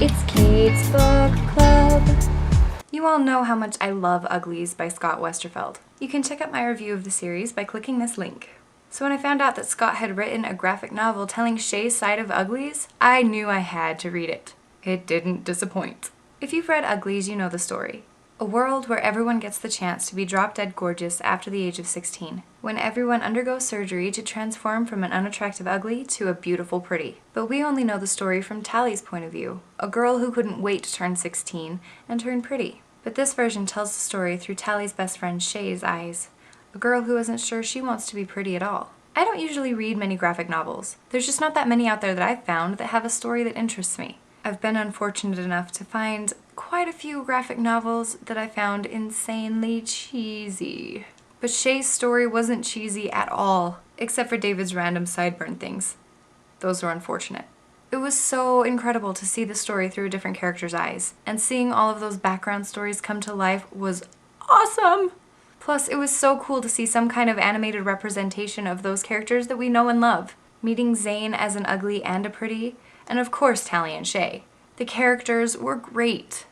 It's Kate's Book Club. You all know how much I love Uglies by Scott Westerfeld. You can check out my review of the series by clicking this link. So when I found out that Scott had written a graphic novel telling Shay's side of Uglies, I knew I had to read it. It didn't disappoint. If you've read Uglies, you know the story. A world where everyone gets the chance to be drop-dead gorgeous after the age of 16, when everyone undergoes surgery to transform from an unattractive ugly to a beautiful pretty. But we only know the story from Tally's point of view, a girl who couldn't wait to turn 16 and turn pretty. But this version tells the story through Tally's best friend Shay's eyes, a girl who isn't sure she wants to be pretty at all. I don't usually read many graphic novels. There's just not that many out there that I've found that have a story that interests me. I've been unfortunate enough to find quite a few graphic novels that I found insanely cheesy. But Shay's story wasn't cheesy at all, except for David's random sideburn things. Those were unfortunate. It was so incredible to see the story through a different character's eyes, and seeing all of those background stories come to life was awesome! Plus, it was so cool to see some kind of animated representation of those characters that we know and love. Meeting Zane as an ugly and a pretty, and of course Tally and Shay. The characters were great.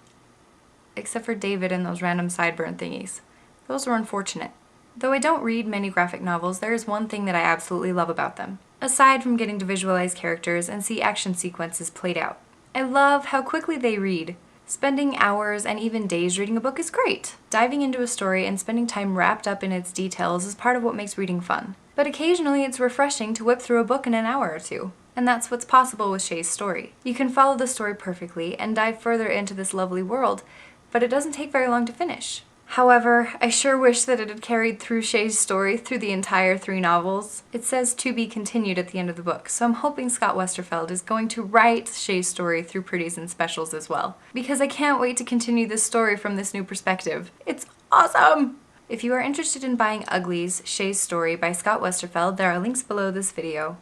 Except for David and those random sideburn thingies. Those were unfortunate. Though I don't read many graphic novels, there is one thing that I absolutely love about them. Aside from getting to visualize characters and see action sequences played out. I love how quickly they read. Spending hours and even days reading a book is great. Diving into a story and spending time wrapped up in its details is part of what makes reading fun. But occasionally it's refreshing to whip through a book in an hour or two. And that's what's possible with Shay's story. You can follow the story perfectly and dive further into this lovely world, but it doesn't take very long to finish. However, I sure wish that it had carried through Shay's story through the entire 3 novels. It says to be continued at the end of the book, so I'm hoping Scott Westerfeld is going to write Shay's story through pretties and specials as well. Because I can't wait to continue this story from this new perspective. It's awesome! If you are interested in buying Uglies, Shay's story by Scott Westerfeld, there are links below this video.